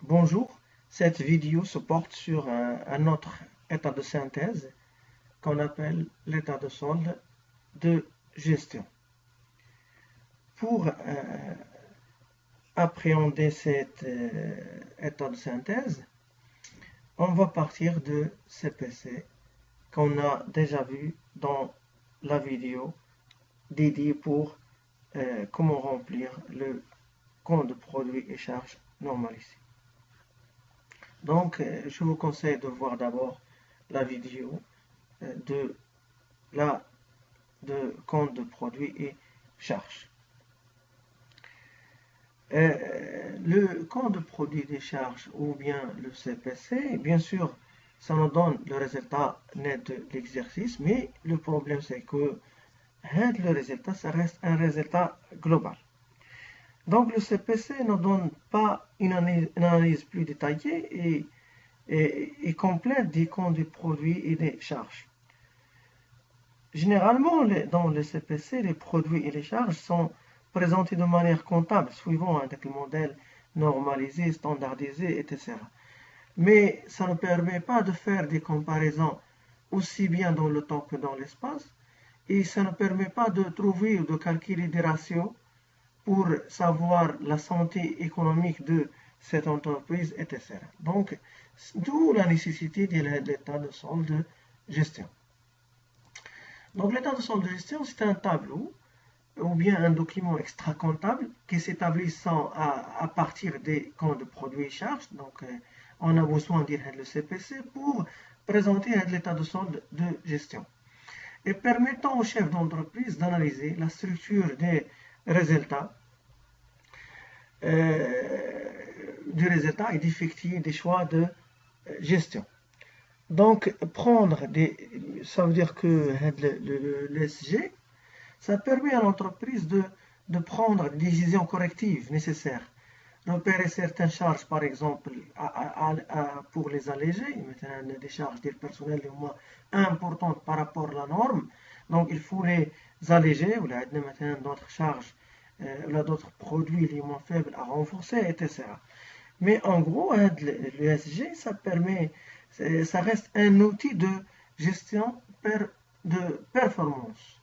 Bonjour, cette vidéo se porte sur un autre état de synthèse qu'on appelle l'état de solde de gestion. Pour appréhender cet état de synthèse, on va partir de CPC qu'on a déjà vu dans la vidéo dédiée pour comment remplir le compte de produits et charges normalisé. Donc, je vous conseille de voir d'abord la vidéo de compte de produits et charges. Le compte de produits et charges ou bien le CPC, bien sûr, ça nous donne le résultat net de l'exercice, mais le problème c'est que le résultat, ça reste un résultat global. Donc le CPC ne donne pas une analyse plus détaillée et complète des comptes des produits et des charges. Généralement, dans le CPC, les produits et les charges sont présentés de manière comptable, suivant un modèle normalisé, standardisé, etc. Mais ça ne permet pas de faire des comparaisons aussi bien dans le temps que dans l'espace, et ça ne permet pas de trouver ou de calculer des ratios pour savoir la santé économique de cette entreprise, etc. Donc, d'où la nécessité de l'état de solde de gestion. Donc, l'état de solde de gestion, c'est un tableau ou bien un document extra-comptable qui s'établit à partir des comptes de produits et charges. Donc, on a besoin de le CPC pour présenter l'état de solde de gestion et permettant au chef d'entreprise d'analyser la structure des résultats et d'effectuer des choix de gestion. Donc, ça veut dire que l'ESG, ça permet à l'entreprise de prendre des décisions correctives nécessaires, repérer certaines charges, par exemple, pour les alléger, maintenant des charges personnelles au moins importantes par rapport à la norme, donc il faut les alléger, ou maintenant d'autres charges, d'autres produits les moins faibles à renforcer, etc. Mais en gros, l'ESG, ça reste un outil de gestion de performance.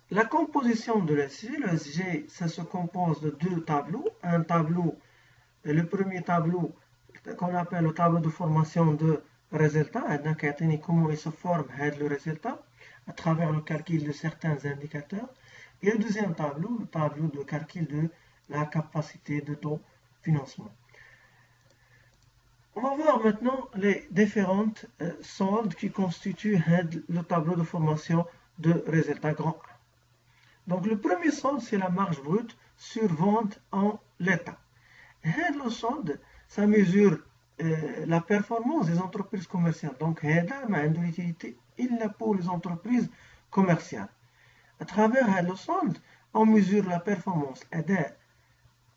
La composition de l'ESG, ça se compose de deux tableaux. Un tableau, le premier tableau qu'on appelle le tableau de formation de résultats, donc comment il se forme le résultat à travers le calcul de certains indicateurs. Et le deuxième tableau, le tableau de calcul de la capacité de ton financement. On va voir maintenant les différentes soldes qui constituent le tableau de formation de résultats grand 1. Donc le premier solde, c'est la marge brute sur vente en l'état. Le solde, ça mesure la performance des entreprises commerciales. Donc, une utilité pour les entreprises commerciales. À travers le solde, on mesure la performance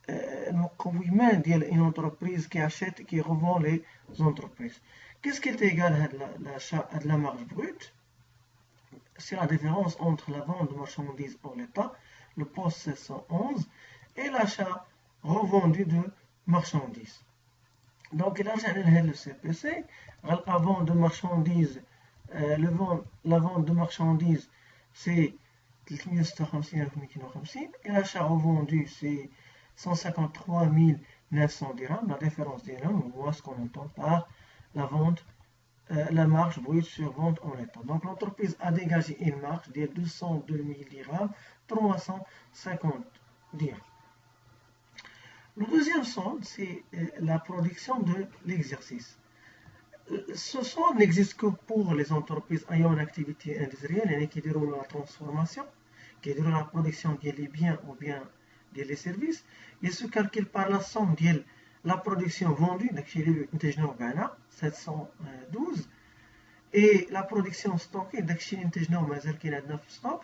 une entreprise qui achète et qui revend les entreprises. Qu'est-ce qui est égal à la marge brute? C'est la différence entre la vente de marchandises en l'état, le poste 711, et l'achat revendu de marchandises. Donc, le CPC, la vente de marchandises, la vente de marchandises, c'est 350 et l'achat revendu, c'est 153 900 dirhams. La différence dirhams, on voit ce qu'on entend par la vente, la marge brute sur vente en l'état. Donc l'entreprise a dégagé une marge de 202 000 dirhams, 350 dirhams. Le deuxième solde, c'est la production de l'exercice. Ce solde n'existe que pour les entreprises ayant une activité industrielle et qui déroulent la transformation, qui déroulent la production des biens ou bien des services. Il se calcule par la somme de la production vendue, 712, et la production stockée,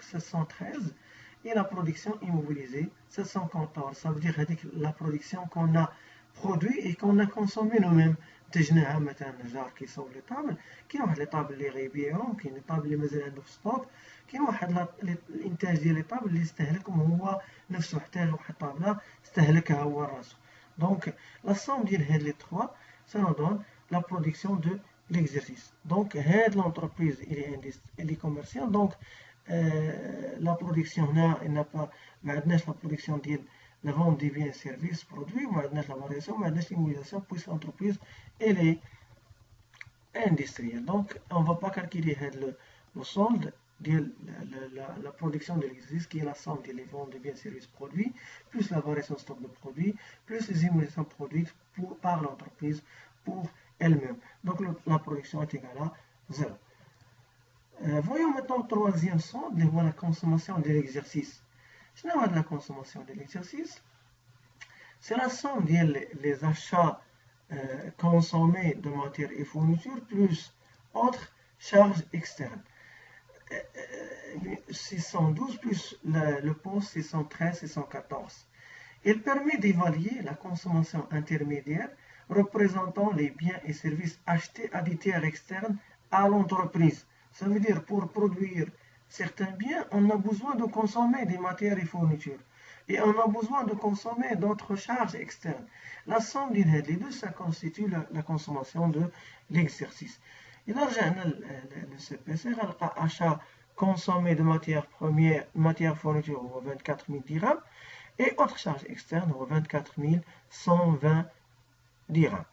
713, et la production immobilisée, 714. Ça veut dire la production qu'on a produite et qu'on a consommée nous-mêmes تجنيها مثلا نجار كيصوب لي طابل، كاين واحد لي طابل اللي غيبيعهم، كاين لي طابل اللي مازال عنده في ستوك، كاين واحد الانتاج ديال لي طابل اللي يستهلكهم هو نفسه، احتاج واحد الطابله استهلكها هو راسو. دونك لا سوم ديال هاد لي تخوا ça nous donne la production de l'exercice. Donc l'entreprise elle est commerciale, donc la production هنا n'a pas ما عندناش la production ديال la vente des biens et services produits, ما عندناش la variation, ما عندناش l'immobilisation puisque l'entreprise elle est industrielle. Donc on va pas calculer le solde de la production de l'exercice qui est la somme des ventes des biens et services produits plus la variation de stock de produits plus les immobilisations produites par l'entreprise pour elle-même. Donc la production est égale à 0. Voyons maintenant le troisième solde, la consommation de l'exercice. Je n'ai pas de la consommation de l'exercice. C'est la somme des achats consommés de matières et fournitures plus autres charges externes. 612 plus le poste 613, 614. Il permet d'évaluer la consommation intermédiaire représentant les biens et services achetés à des tiers externes à l'entreprise. Ça veut dire pour produire certains biens, on a besoin de consommer des matières et fournitures. Et on a besoin de consommer d'autres charges externes. La somme des deux, ça constitue la consommation de l'exercice. إذا رجعنا للCPC غنلقى achat consommé de matières premières, matières fournitures هو 24 000 dirhams et autres charges externes هو 24 120 dirhams.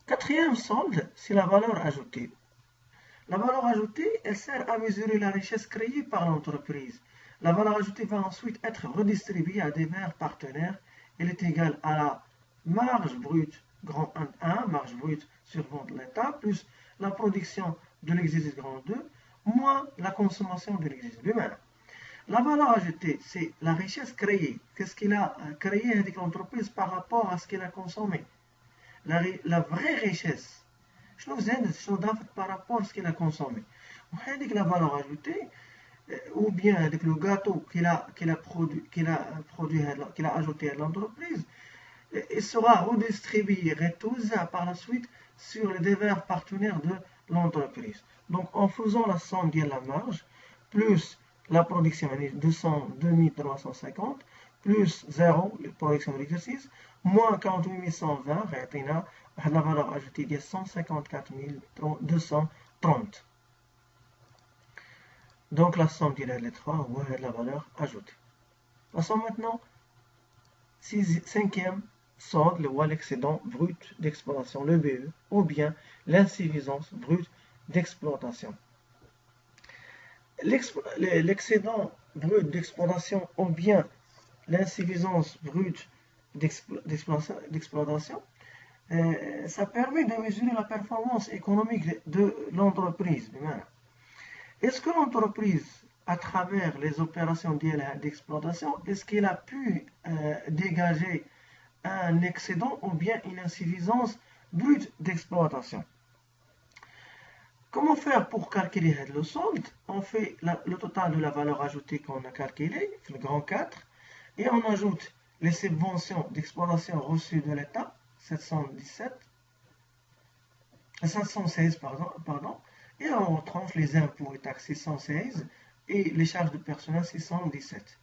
Quatrième solde, c'est la valeur ajoutée. La valeur ajoutée, elle sert à mesurer la richesse créée par l'entreprise. La valeur ajoutée va ensuite être redistribuée à divers partenaires. Elle est égale à la marge brute grand 1, marge brute sur vente de l'État, plus la production de l'exercice grand 2, moins la consommation de l'exercice. La valeur ajoutée, c'est la richesse créée. Qu'est-ce qu'il a créé avec l'entreprise par rapport à ce qu'il a consommé. La vraie richesse, par rapport à ce qu'il a consommé. Avec la valeur ajoutée, ou bien avec le gâteau qu'il a ajouté à l'entreprise, il sera redistribué par la suite sur les divers partenaires de l'entreprise. Donc en faisant la somme de la marge, plus la production 2350, plus 0, la production de l'exercice, moins 48 120, la valeur ajoutée de 154 230. Donc la somme de les trois, la valeur ajoutée. Passons maintenant, cinquième solde, l'excédent brut d'exploitation, le BE, ou bien l'insuffisance brute d'exploitation. L'excédent brut d'exploitation ou bien l'insuffisance brute d'exploitation, ça permet de mesurer la performance économique de l'entreprise. Est-ce que l'entreprise, à travers les opérations d'exploitation, est-ce qu'elle a pu dégager un excédent ou bien une insuffisance brute d'exploitation? Comment faire pour calculer le solde? On fait le total de la valeur ajoutée qu'on a calculé, le grand 4, et on ajoute les subventions d'exploitation reçues de l'État, 716, pardon, et on retranche les impôts et taxes 616 et les charges de personnel 617.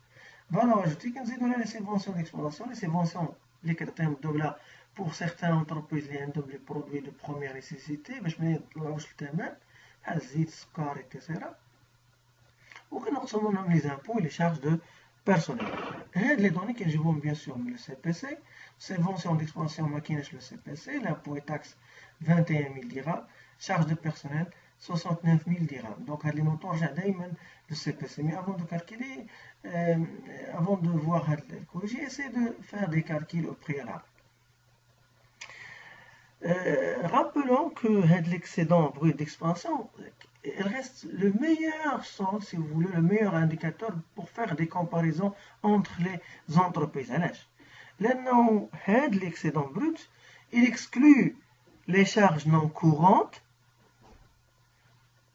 Valeur ajoutée, quand vous donné les subventions d'exploitation, les subventions, les termes de là, pour certaines entreprises, les produits de première nécessité, je mets le thème, azit, scar, etc. Ou que nous recevons les impôts et les charges de personnel. Les données que je vois bien sûr le CPC, subvention d'exploitation maquinage le CPC, l'impôt et taxes 21 000 dirhams, charges de personnel 69 000 dirhams. Donc, les montants, j'ai le CPC. Mais avant de calculer, avant de voir le corriger, essayez de faire des calculs au préalable. Rappelons que l'excédent brut d'expansion, il reste le meilleur solde, si vous voulez, le meilleur indicateur pour faire des comparaisons entre les entreprises. L'excédent brut, il exclut les charges non courantes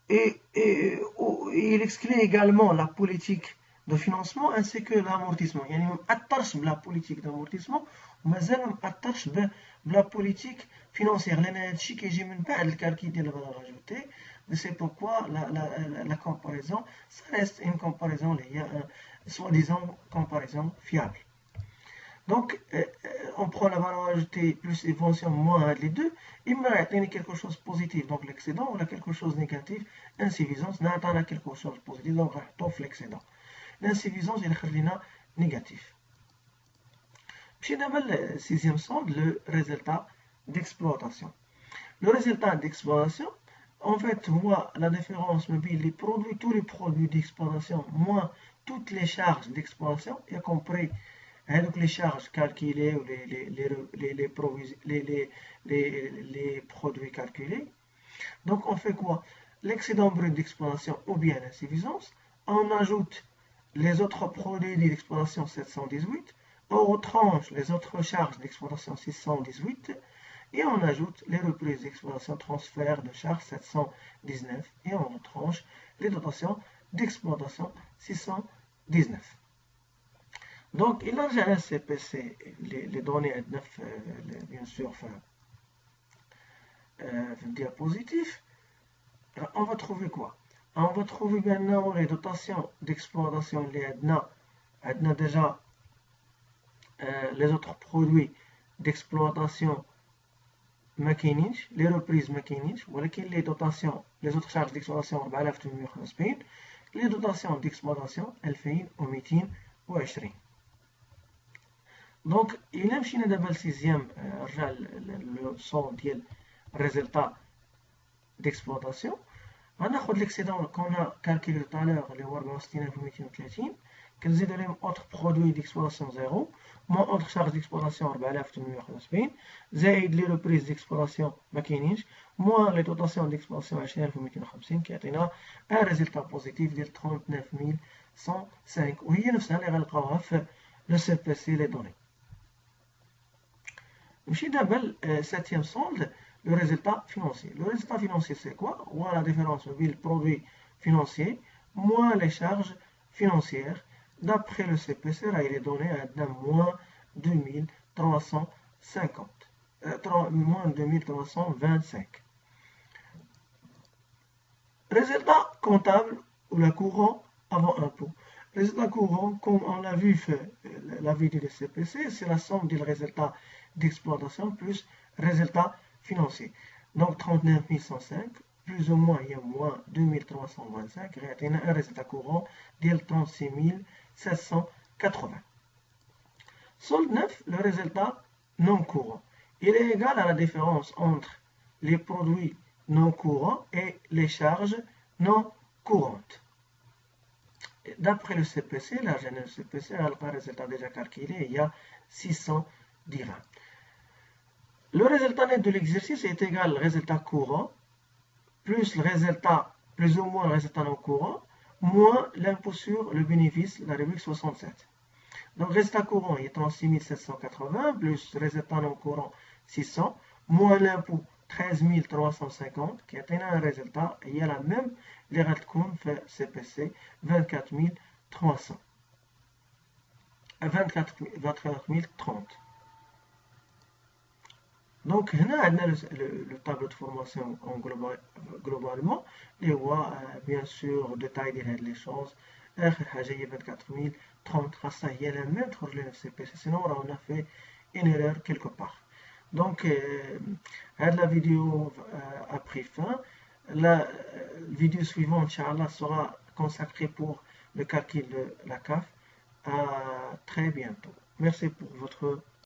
et il exclut également la politique de financement ainsi que l'amortissement. يعني ما مأثرش بلا politique d'amortissement ومازال ما مأثرش بلا politique financière لأن هادشي كيجي من بعد الكالكيل ديال الفالور اجوتي. C'est pourquoi la comparaison, ça reste une comparaison اللي هي soi-disant comparaison fiable. Donc, on prend la valeur ajoutée plus évention moins les deux, il me reste quelque chose de positif, donc l'excédent, ou quelque chose de négatif, insuffisance, n'a atteint quelque chose de positif, donc on l'excédent. L'insuffisance, il est négatif. Puis, le sixième sonde, le résultat d'exploitation. Le résultat d'exploitation, en fait, voit la différence mobile, les produits, tous les produits d'exploitation, moins toutes les charges d'exploitation, y compris donc les charges calculées ou les produits calculés. Donc on fait quoi? L'excédent brut d'exploitation ou bien l'insuffisance. On ajoute les autres produits d'exploitation 718. On retranche les autres charges d'exploitation 618. Et on ajoute les reprises d'exploitation transfert de charges 719. Et on retranche les dotations d'exploitation 619. Donc, il a géré CPC, les données à 9, bien sûr, diapositive. On va trouver quoi? On va trouver maintenant les dotations d'exploitation, les déjà les autres produits d'exploitation maquinage, les reprises maquinage, les dotations, les autres charges d'exploitation, les dotations d'exploitation, 2220. Donc, il a machine d'abord le sixième, le son ديال résultat d'exploitation. On a l'excédent qu'on a calculé tout à l'heure, les 64230, كنزيد عليهم autres produits d'exploitation 0, moins autres charges d'exploitation 4875, زائد les reprises d'exploitation ما كاينينش, moins les dotations d'exploitation 20250 كيعطينا un résultat positif ديال 39105 وهي نفسها اللي غنلقاوها في le CPC les données. Nous d'abord le septième sonde, le résultat financier. Le résultat financier, c'est quoi? Voilà la différence entre le produit financier moins les charges financières. D'après le CPC, il est donné à moins 2350, moins 2325. Résultat comptable ou le courant avant impôt. Résultat courant, comme on l'a vu la vidéo du CPC, c'est la somme des résultats d'exploitation plus résultat financier. Donc 39 105, plus ou moins il y a moins 2325, il y a un résultat courant de 36 780. Solde 9, le résultat non courant. Il est égal à la différence entre les produits non courants et les charges non courantes. D'après le CPC, la genèse CPC, le résultat déjà calculé, il y a 600 dirhams. Le résultat net de l'exercice est égal au résultat courant, plus le résultat, plus ou moins le résultat non courant, moins l'impôt sur le bénéfice, la rubrique 67. Donc, le résultat courant est 36 780, plus le résultat non courant 600, moins l'impôt 13 350, qui atteint un résultat, il y a la même, les ratcoun fait CPC 24 300. 24 030. Donc, on a le tableau de formation globalement, et on voit bien sûr détailler les choses. Il y a 24 030, il y a la même chose le CPC, sinon on a fait une erreur quelque part. Donc, la vidéo a pris fin. La vidéo suivante, Inch'Allah, sera consacrée pour le calcul de la CAF. À très bientôt. Merci pour votre